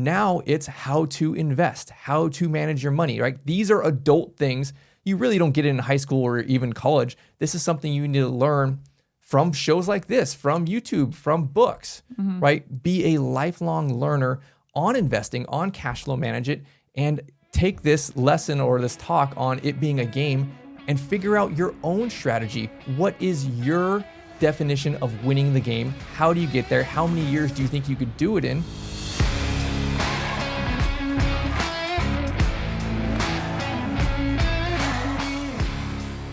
Now it's how to invest, how to manage your money, right? These are adult things you really don't get in high school or even college. This is something you need to learn from shows like this, from YouTube, from books, right? Be a lifelong learner on investing, on cash flow management, and take this lesson or this talk on it being a game and figure out your own strategy. What is your definition of winning the game? How do you get there? How many years do you think you could do it in?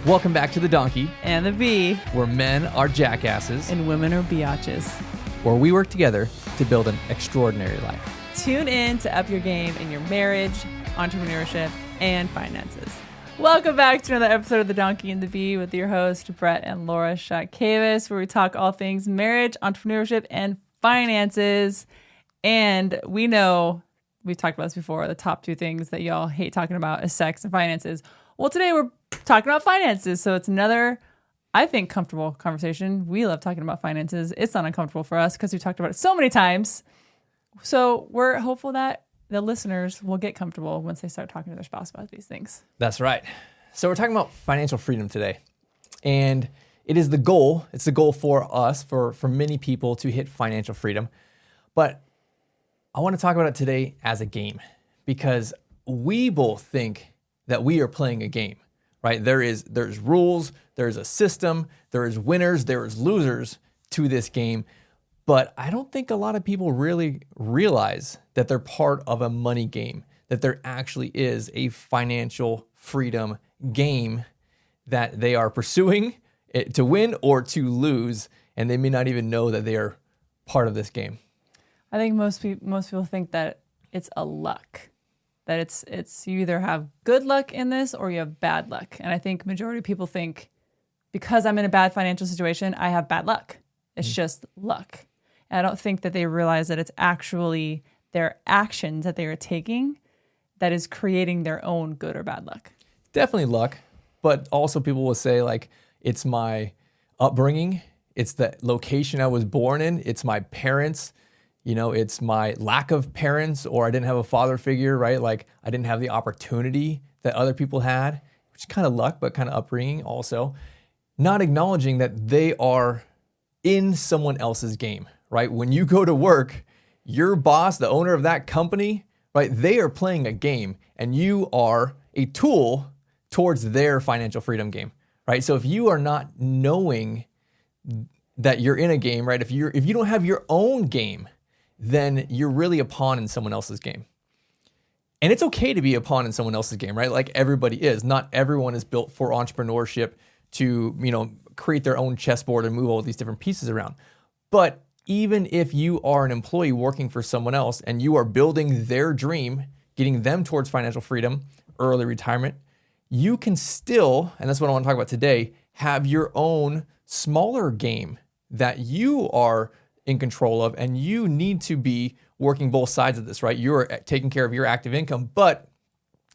Welcome back to The Donkey and the Bee, where men are jackasses and women are biatches, where we work together to build an extraordinary life. Tune in to up your game in your marriage, entrepreneurship, and finances. Welcome back to another episode of The Donkey and the Bee with your host, Brett and Laura Shotkavis, where we talk all things marriage, entrepreneurship, and finances. And we know, we've talked about this before, the top two things that y'all hate talking about is sex and finances. Well, today we're talking about finances, so it's another, I think, comfortable conversation. We love talking about finances. It's not uncomfortable for us because we've talked about it so many times. So we're hopeful that the listeners will get comfortable once they start talking to their spouse about these things. That's right. So we're talking about financial freedom today. And it is the goal. It's the goal for us, for many people, to hit financial freedom. But I want to talk about it today as a game because we both think that we are playing a game, right? There's rules, there's a system, there is winners, there is losers to this game. But I don't think a lot of people really realize that they're part of a money game, that there actually is a financial freedom game that they are pursuing to win or to lose, and they may not even know that they are part of this game. I think most people think that it's a luck, that it's you either have good luck in this or you have bad luck. And I think majority of people think because I'm in a bad financial situation, I have bad luck. It's just luck. And I don't think that they realize that it's actually their actions that they are taking that is creating their own good or bad luck. Definitely luck, but also people will say like, it's my upbringing, it's the location I was born in, it's my parents, it's my lack of parents, or I didn't have a father figure, right? Like I didn't have the opportunity that other people had, which is kind of luck, but kind of upbringing also. Not acknowledging that they are in someone else's game, right? When you go to work, your boss, the owner of that company, right? They are playing a game and you are a tool towards their financial freedom game, right? So if you are not knowing that you're in a game, right? If you don't have your own game, then you're really a pawn in someone else's game. And it's okay to be a pawn in someone else's game, right? Like everybody is. Not everyone is built for entrepreneurship to, create their own chessboard and move all these different pieces around. But even if you are an employee working for someone else and you are building their dream, getting them towards financial freedom, early retirement, you can still, and that's what I want to talk about today, have your own smaller game that you are in control of, and you need to be working both sides of this, right? You're taking care of your active income, but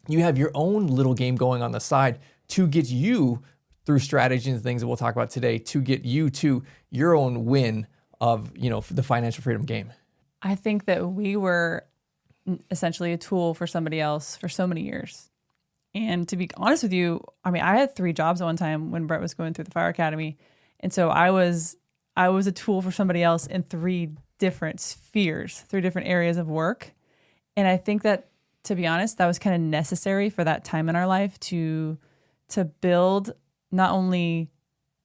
you have your own little game going on the side to get you through strategies and things that we'll talk about today to get you to your own win of, the financial freedom game. I think that we were essentially a tool for somebody else for so many years. And to be honest with you, I had 3 jobs at one time when Brett was going through the fire academy. And so I was a tool for somebody else in 3 different spheres, 3 different areas of work. And I think that, to be honest, that was kind of necessary for that time in our life to build not only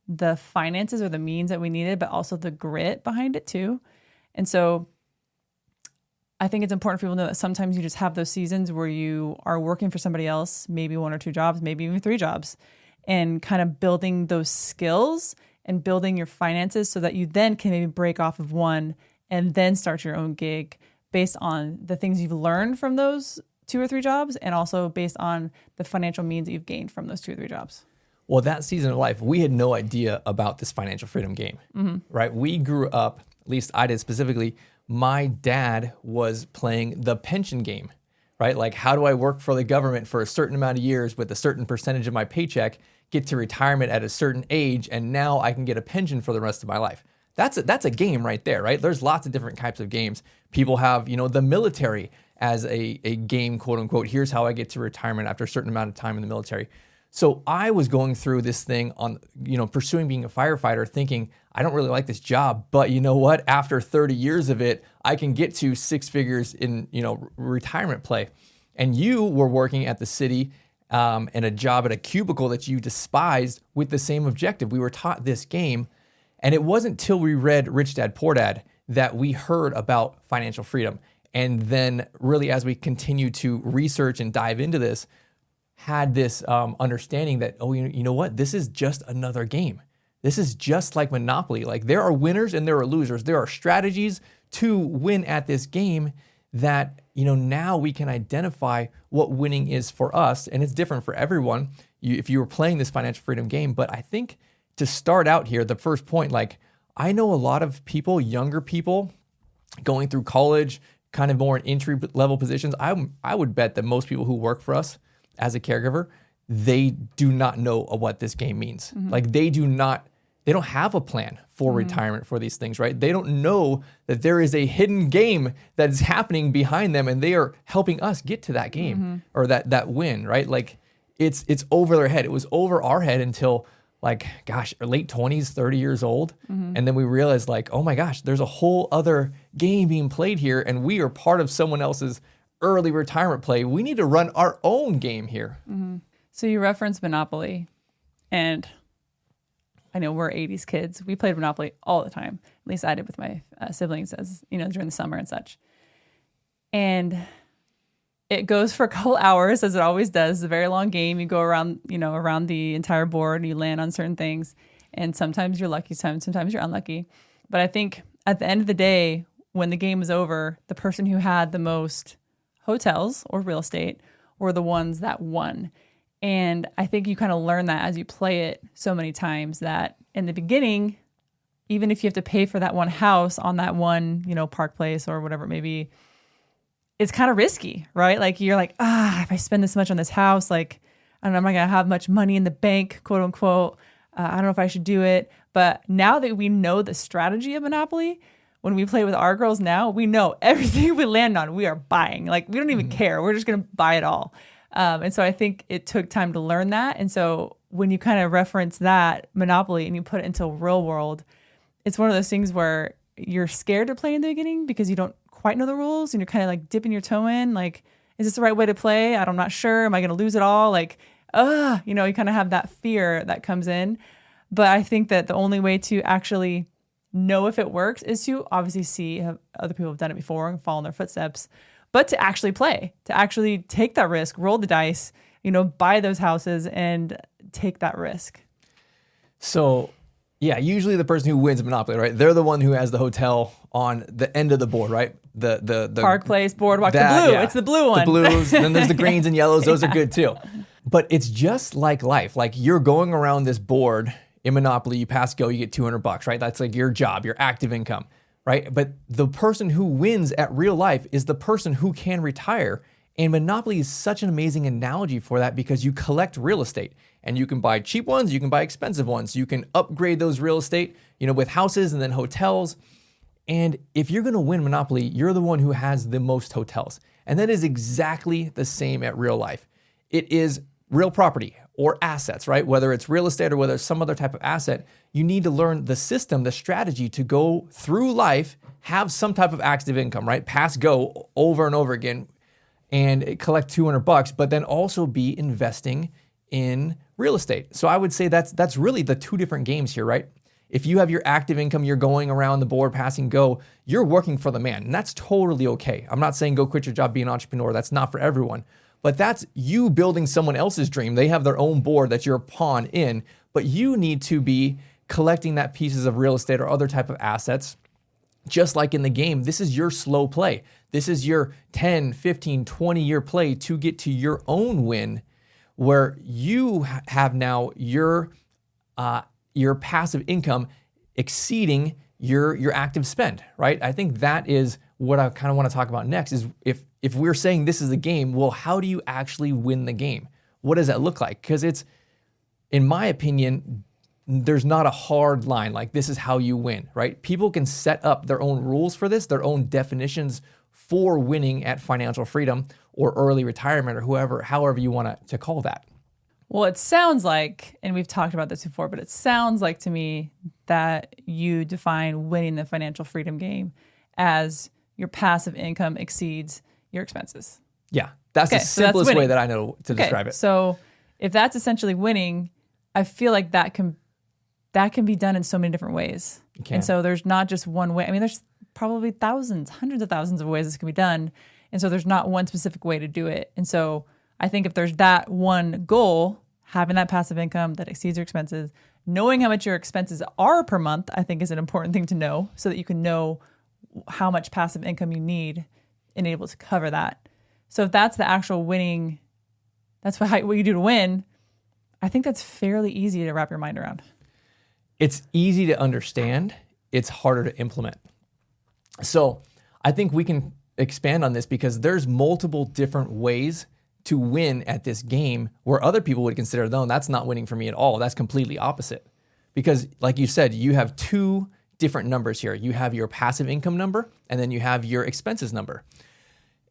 the finances or the means that we needed, but also the grit behind it too. And so I think it's important for people to know that sometimes you just have those seasons where you are working for somebody else, maybe 1 or 2 jobs, maybe even 3 jobs, and kind of building those skills and building your finances so that you then can maybe break off of one and then start your own gig based on the things you've learned from those 2 or 3 jobs and also based on the financial means that you've gained from those 2 or 3 jobs. Well, that season of life, we had no idea about this financial freedom game, right? We grew up, at least I did specifically, my dad was playing the pension game, right? Like, how do I work for the government for a certain amount of years with a certain percentage of my paycheck, get to retirement at a certain age, and now I can get a pension for the rest of my life? That's a game right there, right? There's lots of different types of games. People have, the military as a game, quote unquote. Here's how I get to retirement after a certain amount of time in the military. So I was going through this thing on, pursuing being a firefighter, thinking, I don't really like this job, but you know what? After 30 years of it, I can get to six figures in, retirement play. And you were working at the city and a job at a cubicle that you despised with the same objective. We were taught this game, and it wasn't till we read Rich Dad, Poor Dad that we heard about financial freedom. And then really, as we continue to research and dive into this, had this understanding that, you know what? This is just another game. This is just like Monopoly. Like, there are winners and there are losers. There are strategies to win at this game that, now we can identify what winning is for us. And it's different for everyone if you were playing this financial freedom game. But I think to start out here, the first point, like, I know a lot of people, younger people going through college, kind of more in entry level positions. I would bet that most people who work for us as a caregiver, they do not know what this game means. Mm-hmm. Like, they don't have a plan for retirement for these things, right? They don't know that there is a hidden game that is happening behind them, and they are helping us get to that game or that win, right? Like, it's over their head. It was over our head until, like, gosh, late 20s, 30 years old. And then we realized, like, oh my gosh, there's a whole other game being played here, and we are part of someone else's early retirement play. We need to run our own game here. So you referenced Monopoly, and I know we're 80s kids. We played Monopoly all the time. At least I did with my siblings, as during the summer and such. And it goes for a couple hours, as it always does. It's a very long game. You go around, around the entire board, and you land on certain things. And sometimes you're lucky, sometimes you're unlucky. But I think at the end of the day, when the game is over, the person who had the most hotels or real estate were the ones that won. And I think you kind of learn that as you play it so many times, that in the beginning, even if you have to pay for that one house on that one, Park Place or whatever it may be, it's kind of risky, right? Like, you're like, if I spend this much on this house, like, I don't know, I'm not going to have much money in the bank, quote unquote. I don't know if I should do it. But now that we know the strategy of Monopoly, when we play with our girls now, we know everything we land on, we are buying. Like, we don't even care. We're just going to buy it all. And so I think it took time to learn that. And so when you kind of reference that Monopoly and you put it into real world, it's one of those things where you're scared to play in the beginning because you don't quite know the rules, and you're kind of like dipping your toe in, like, is this the right way to play? I'm not sure. Am I going to lose it all? Like, you kind of have that fear that comes in. But I think that the only way to actually know if it works is to obviously see how other people have done it before and follow in their footsteps, but to actually play, to actually take that risk, roll the dice, buy those houses and take that risk. So, yeah, usually the person who wins Monopoly, right? They're the one who has the hotel on the end of the board, right? The Park Place, Boardwalk, the blue. Yeah. It's the blue one. The blues, and then there's the greens and yellows. Those are good too. But it's just like life. Like, you're going around this board in Monopoly, you pass go, you get $200, right? That's like your job, your active income, right? But the person who wins at real life is the person who can retire. And Monopoly is such an amazing analogy for that, because you collect real estate, and you can buy cheap ones, you can buy expensive ones. You can upgrade those real estate, with houses and then hotels. And if you're going to win Monopoly, you're the one who has the most hotels. And that is exactly the same at real life. It is real property or assets, right? Whether it's real estate or whether it's some other type of asset, you need to learn the system, the strategy to go through life, have some type of active income, right? Pass go over and over again and collect $200, but then also be investing in real estate. So I would say that's really the two different games here, right? If you have your active income, you're going around the board, passing go, you're working for the man, and that's totally okay. I'm not saying go quit your job, be an entrepreneur. That's not for everyone. But that's you building someone else's dream. They have their own board that you're a pawn in, but you need to be collecting that pieces of real estate or other type of assets. Just like in the game, this is your slow play. This is your 10, 15, 20-year play to get to your own win, where you have now your passive income exceeding your active spend, right? I think that is what I kind of want to talk about next, is if we're saying this is a game, well, how do you actually win the game? What does that look like? Because it's, in my opinion, there's not a hard line like this is how you win, right? People can set up their own rules for this, their own definitions for winning at financial freedom or early retirement or however you want to call that. Well, it sounds like, and we've talked about this before, but it sounds like to me that you define winning the financial freedom game as your passive income exceeds your expenses. Yeah, that's the simplest way that I know to describe it. So if that's essentially winning, I feel like that can be done in so many different ways. And so there's not just one way. I mean, there's probably thousands, hundreds of thousands of ways this can be done. And so there's not one specific way to do it. And so I think if there's that one goal, having that passive income that exceeds your expenses, knowing how much your expenses are per month, I think is an important thing to know so that you can know how much passive income you need and able to cover that. So if that's the actual winning, that's what you do to win, I think that's fairly easy to wrap your mind around. It's easy to understand. It's harder to implement. So I think we can expand on this because there's multiple different ways to win at this game where other people would consider, no, that's not winning for me at all. That's completely opposite. Because like you said, you have two different numbers here. You have your passive income number and then you have your expenses number.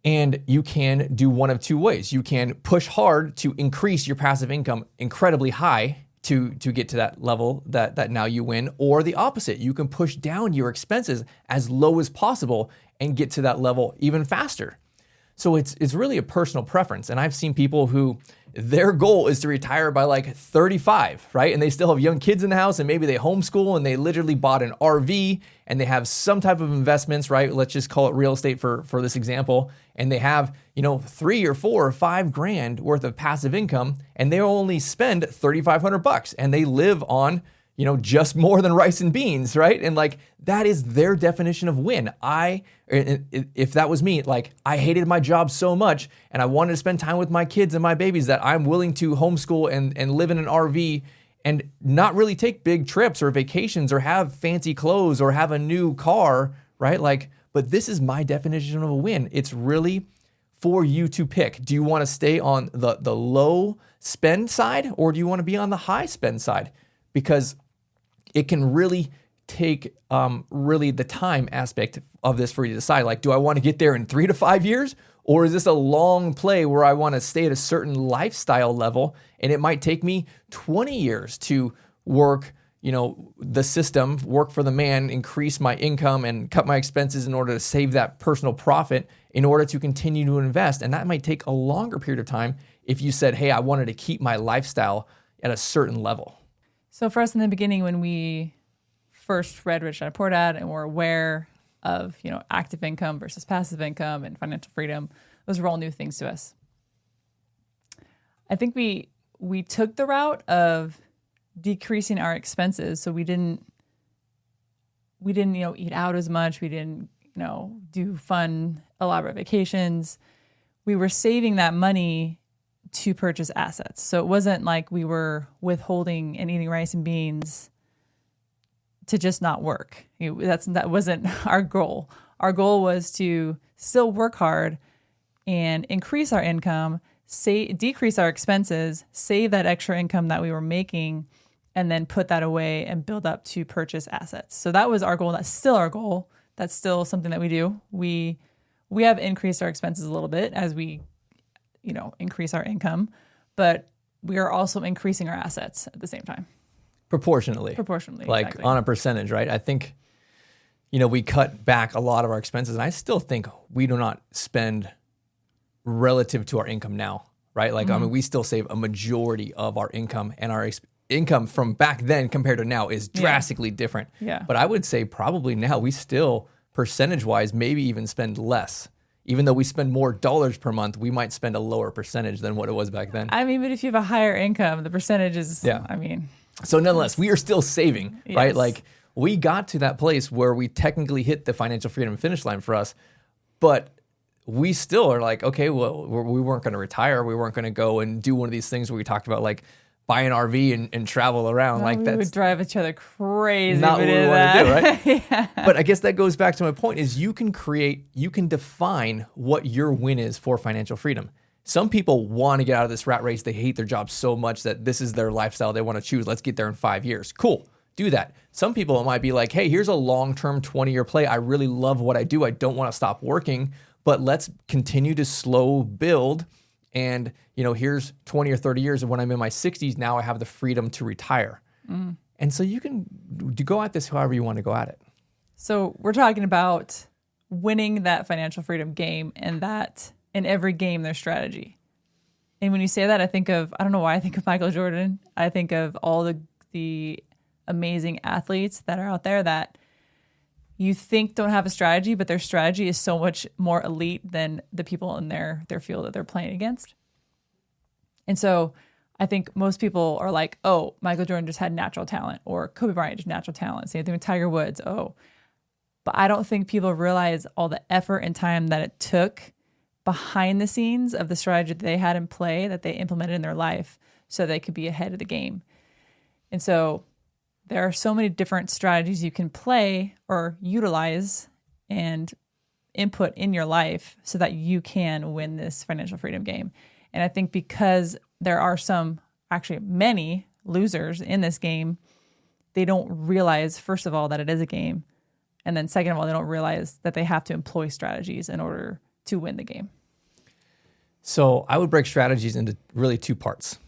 And you can do one of two ways. You can push hard to increase your passive income incredibly high to get to that level that now you win, or the opposite. You can push down your expenses as low as possible and get to that level even faster. So it's really a personal preference. And I've seen people who their goal is to retire by like 35, right? And they still have young kids in the house and maybe they homeschool and they literally bought an RV and they have some type of investments, right? Let's just call it real estate for this example. And they have, $3 or $4 or $5 grand worth of passive income and they only spend $3,500 and they live on, just more than rice and beans, right? And like, that is their definition of win. If that was me, like I hated my job so much and I wanted to spend time with my kids and my babies that I'm willing to homeschool and live in an RV and not really take big trips or vacations or have fancy clothes or have a new car, right? Like, but this is my definition of a win. It's really for you to pick. Do you want to stay on the low spend side or do you want to be on the high spend side? Because it can really take really the time aspect of this for you to decide. Like, do I want to get there in 3 to 5 years? Or is this a long play where I want to stay at a certain lifestyle level and it might take me 20 years to work, the system, work for the man, increase my income and cut my expenses in order to save that personal profit in order to continue to invest. And that might take a longer period of time if you said, hey, I wanted to keep my lifestyle at a certain level. So for us in the beginning, when we first read Rich Dad Poor Dad and were aware of, active income versus passive income and financial freedom, those were all new things to us. I think we took the route of decreasing our expenses. So we didn't, eat out as much. We didn't, do fun, elaborate vacations. We were saving that money to purchase assets. So it wasn't like we were withholding and eating rice and beans to just not work. That wasn't our goal. Our goal was to still work hard and increase our income, decrease our expenses, save that extra income that we were making, and then put that away and build up to purchase assets. So that was our goal. That's still our goal. That's still something that we do. We have increased our expenses a little bit as we increase our income, but we are also increasing our assets at the same time. Proportionally. Like exactly. On a percentage, right? I think, we cut back a lot of our expenses and I still think we do not spend relative to our income now, right? Like, I mean, we still save a majority of our income and our income from back then compared to now is drastically different. Yeah. But I would say probably now we still percentage-wise maybe even spend less. Even though we spend more dollars per month, we might spend a lower percentage than what it was back then. I mean, but if you have a higher income, the percentage is, So nonetheless, we are still saving, right? Like we got to that place where we technically hit the financial freedom finish line for us, but we still are like, okay, well, we weren't going to retire. We weren't going to go and do one of these things where we talked about like buy an RV and travel around. Well, like we would drive each other crazy. Not what we want to do, right? Yeah. But I guess that goes back to my point is you can define what your win is for financial freedom. Some people want to get out of this rat race. They hate their job so much that this is their lifestyle they want to choose. Let's get there in 5 years. Cool. Do that. Some people, it might be like, hey, here's a long-term 20-year play. I really love what I do. I don't want to stop working, but let's continue to slow build. And, here's 20 or 30 years of when I'm in my 60s. Now I have the freedom to retire. And so you can go at this however you want to go at it. So we're talking about winning that financial freedom game, and that in every game there's strategy. And when you say that, I don't know why I think of Michael Jordan. I think of all the amazing athletes that are out there that you think don't have a strategy, but their strategy is so much more elite than the people in their field that they're playing against. And so I think most people are like, oh, Michael Jordan just had natural talent, or Kobe Bryant just natural talent. Same thing with Tiger Woods. Oh, but I don't think people realize all the effort and time that it took behind the scenes of the strategy that they had in play, that they implemented in their life so they could be ahead of the game. And so there are so many different strategies you can play or utilize and input in your life so that you can win this financial freedom game. And I think because there are many losers in this game, they don't realize, first of all, that it is a game. And then second of all, they don't realize that they have to employ strategies in order to win the game. So I would break strategies into really two parts.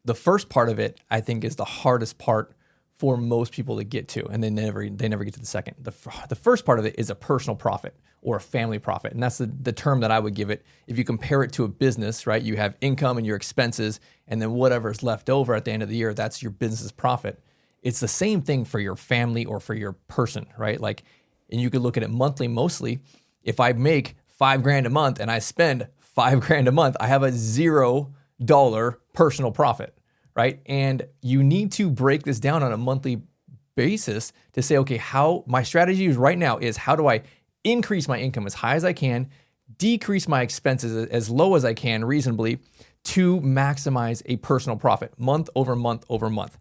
The first part of it, I think, is the hardest part for most people to get to, and they never get to the second. The first part of it is a personal profit or a family profit, and that's the term that I would give it. If you compare it to a business, right, you have income and your expenses, and then whatever's left over at the end of the year, that's your business profit. It's the same thing for your family or for your person, right? Like, and you could look at it monthly mostly. If I make $5,000 a month and I spend $5,000 a month, I have a $0 personal profit, right? And you need to break this down on a monthly basis to say, okay, how my strategy right now is how do I increase my income as high as I can, decrease my expenses as low as I can reasonably to maximize a personal profit month over month over month.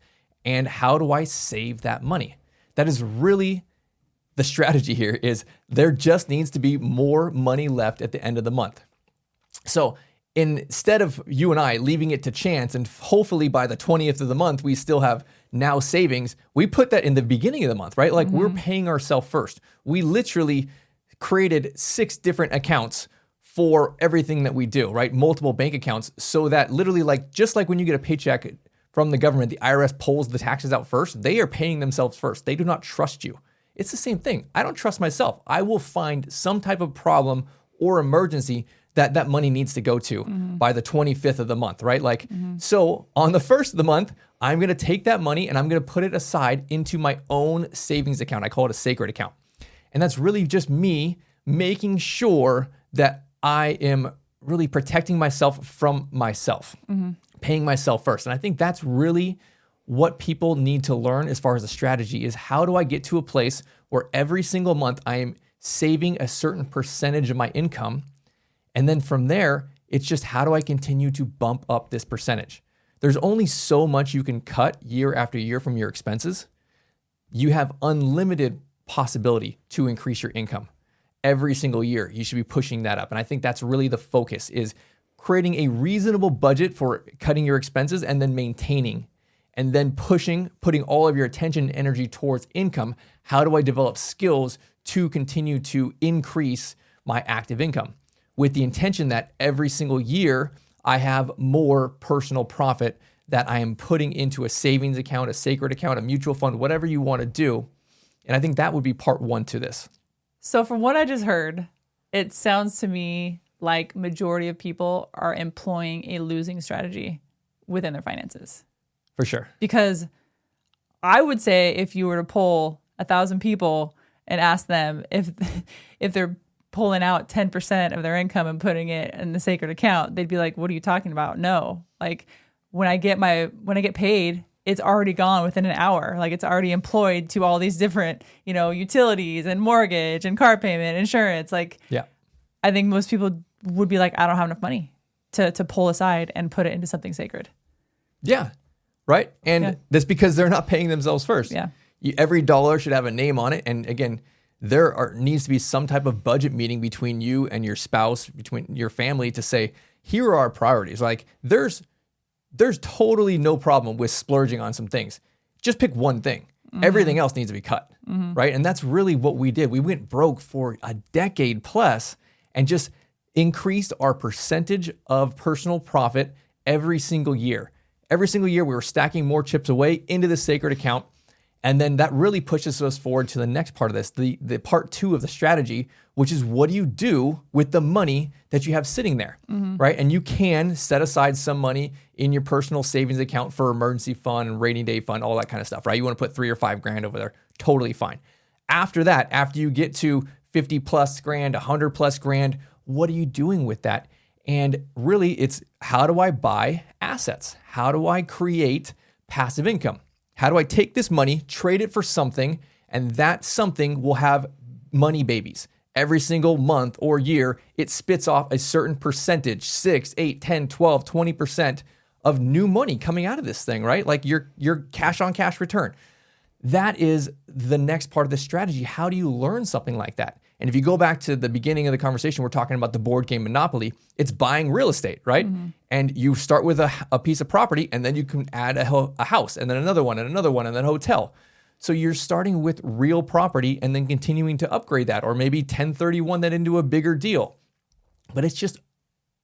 And how do I save that money? That is really the strategy here. Is there just needs to be more money left at the end of the month. So instead of you and I leaving it to chance and hopefully by the 20th of the month, we still have now savings, we put that in the beginning of the month, right? Like we're paying ourselves first. We literally created 6 different accounts for everything that we do, right? Multiple bank accounts, so that literally just like when you get a paycheck from the government, the IRS pulls the taxes out first. They are paying themselves first. They do not trust you. It's the same thing. I don't trust myself. I will find some type of problem or emergency that money needs to go to by the 25th of the month, right? So on the 1st of the month, I'm going to take that money and I'm going to put it aside into my own savings account. I call it a sacred account. And that's really just me making sure that I am really protecting myself from myself, paying myself first. And I think that's really what people need to learn as far as a strategy is how do I get to a place where every single month I am saving a certain percentage of my income. And then from there, it's just how do I continue to bump up this percentage? There's only so much you can cut year after year from your expenses. You have unlimited possibility to increase your income. Every single year, you should be pushing that up. And I think that's really the focus is creating a reasonable budget for cutting your expenses and then maintaining and then putting all of your attention and energy towards income. How do I develop skills to continue to increase my active income with the intention that every single year I have more personal profit that I am putting into a savings account, a sacred account, a mutual fund, whatever you want to do. And I think that would be part 1 to this. So from what I just heard, it sounds to me like majority of people are employing a losing strategy within their finances. For sure. Because I would say if you were to poll 1,000 people and ask them if they're pulling out 10% of their income and putting it in the sacred account, they'd be like, what are you talking about? No. Like when I get paid, it's already gone within an hour. Like it's already employed to all these different, utilities and mortgage and car payment, insurance. Like, yeah, I think most people would be like, I don't have enough money to pull aside and put it into something sacred. Yeah. Right. And that's because they're not paying themselves first. Yeah. Every dollar should have a name on it. And again, needs to be some type of budget meeting between you and your spouse, between your family to say, here are our priorities. Like there's totally no problem with splurging on some things. Just pick one thing. Everything else needs to be cut, right? And that's really what we did. We went broke for a decade plus and just increased our percentage of personal profit every single year. Every single year, we were stacking more chips away into the sacred account. And then that really pushes us forward to the next part of this, the part 2 of the strategy, which is what do you do with the money that you have sitting there, right? And you can set aside some money in your personal savings account for emergency fund, rainy day fund, all that kind of stuff, right? You want to put $3 or $5 grand over there, totally fine. After that, after you get to 50 plus grand, 100 plus grand, what are you doing with that? And really it's how do I buy assets? How do I create passive income? How do I take this money, trade it for something, and that something will have money babies. Every single month or year, it spits off a certain percentage, 6, 8, 10, 12, 20% of new money coming out of this thing, right? Like your cash on cash return. That is the next part of the strategy. How do you learn something like that? And if you go back to the beginning of the conversation, we're talking about the board game Monopoly. It's buying real estate, right? And you start with a piece of property, and then you can add a house, and then another one, and another one, and then a hotel. So you're starting with real property and then continuing to upgrade that, or maybe 1031 that into a bigger deal. But it's just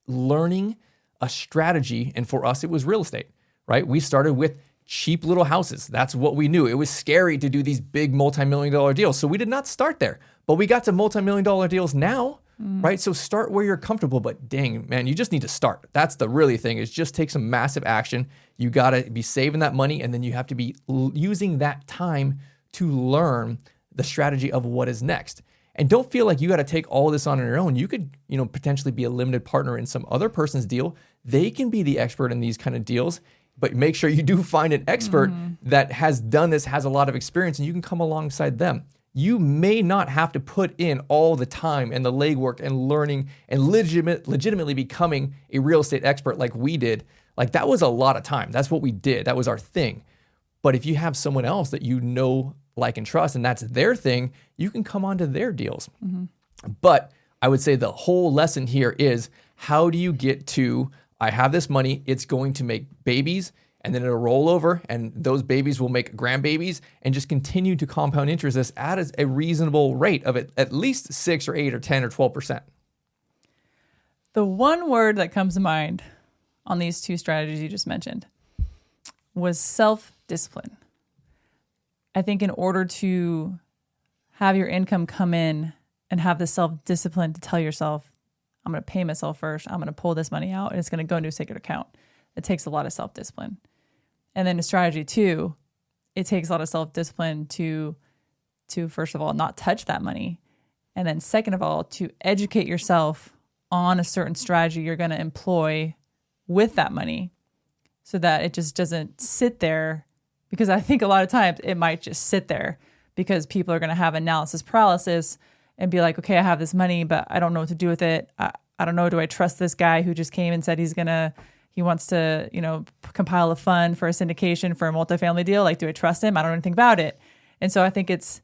learning a strategy. And for us, it was real estate, right? We started with cheap little houses. That's what we knew. It was scary to do these big multi-million dollar deals. So we did not start there, but we got to multi-million dollar deals now, right? So start where you're comfortable, but dang, man, you just need to start. That's the really thing, is just take some massive action. You got to be saving that money, and then you have to be using that time to learn the strategy of what is next. And don't feel like you got to take all this on your own. You could, potentially be a limited partner in some other person's deal. They can be the expert in these kind of deals, but make sure you do find an expert that has done this, has a lot of experience, and you can come alongside them. You may not have to put in all the time and the legwork and learning and legitimately becoming a real estate expert like we did. Like that was a lot of time. That's what we did. That was our thing. But if you have someone else that you know, like, and trust, and that's their thing, you can come onto their deals. But I would say the whole lesson here is, how do you get to, I have this money, it's going to make babies, and then it'll roll over, and those babies will make grandbabies, and just continue to compound interest this at a reasonable rate of at least 6 or 8 or 10 or 12%. The one word that comes to mind on these two strategies you just mentioned was self-discipline. I think in order to have your income come in and have the self-discipline to tell yourself, I'm going to pay myself first, I'm going to pull this money out, and it's going to go into a sacred account. It takes a lot of self-discipline. And then the strategy 2, it takes a lot of self-discipline to first of all, not touch that money. And then second of all, to educate yourself on a certain strategy you're going to employ with that money so that it just doesn't sit there. Because I think a lot of times it might just sit there because people are going to have analysis paralysis and be like, okay, I have this money, but I don't know what to do with it. I don't know. Do I trust this guy who just came and said he wants to, compile a fund for a syndication for a multifamily deal? Like, do I trust him? I don't know anything about it. And so I think it's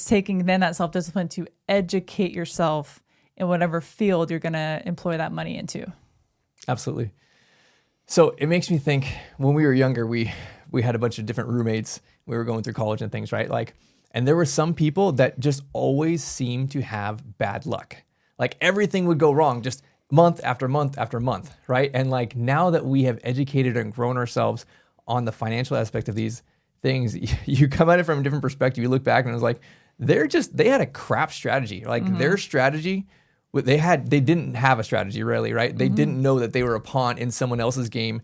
taking then that self-discipline to educate yourself in whatever field you're going to employ that money into. Absolutely. So it makes me think, when we were younger, we had a bunch of different roommates. We were going through college and things, right? And there were some people that just always seemed to have bad luck. Like everything would go wrong just month after month after month, right? And now that we have educated and grown ourselves on the financial aspect of these things, you come at it from a different perspective. You look back and it was like, they had a crap strategy. Their strategy, they didn't have a strategy really, right? They didn't know that they were a pawn in someone else's game.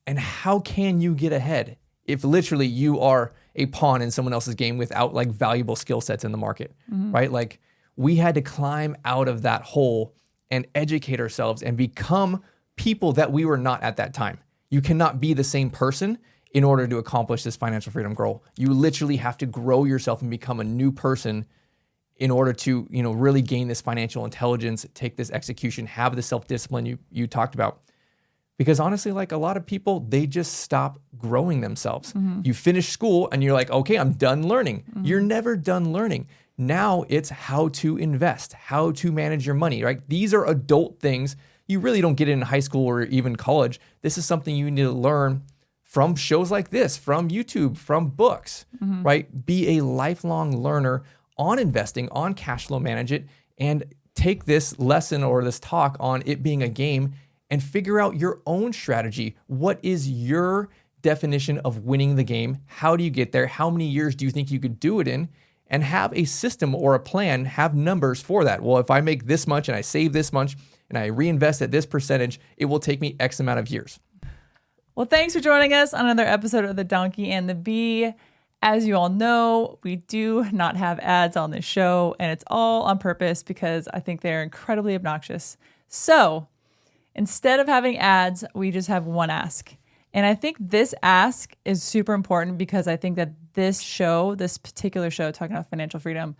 And how can you get ahead if literally you are a pawn in someone else's game without valuable skill sets in the market, right? We had to climb out of that hole and educate ourselves and become people that we were not at that time. You cannot be the same person in order to accomplish this financial freedom goal. You literally have to grow yourself and become a new person in order to, really gain this financial intelligence, take this execution, have the self-discipline you talked about. Because honestly, a lot of people, they just stop growing themselves. You finish school and you're like, okay, I'm done learning. You're never done learning. Now it's how to invest, how to manage your money, right? These are adult things you really don't get it in high school or even college. This is something you need to learn from shows like this, from YouTube, from books, right? Be a lifelong learner on investing, on cash flow management, and take this lesson or this talk on it being a game and figure out your own strategy. What is your definition of winning the game? How do you get there? How many years do you think you could do it in? And have a system or a plan, have numbers for that. Well, if I make this much and I save this much and I reinvest at this percentage, it will take me X amount of years. Well, thanks for joining us on another episode of The Donkey and the Bee. As you all know, we do not have ads on this show, and it's all on purpose because I think they're incredibly obnoxious. So instead of having ads, we just have one ask. And I think this ask is super important because I think that this show, this particular show talking about financial freedom,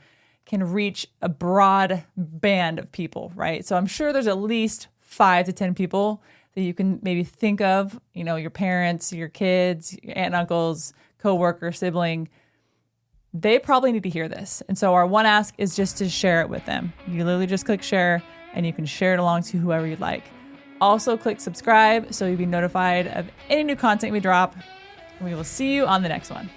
can reach a broad band of people, right? So I'm sure there's at least 5 to 10 people that you can maybe think of, you know, your parents, your kids, your aunt and uncles, coworker, sibling. They probably need to hear this. And so our one ask is just to share it with them. You literally just click share and you can share it along to whoever you'd like. Also click subscribe so you'll be notified of any new content we drop. We will see you on the next one.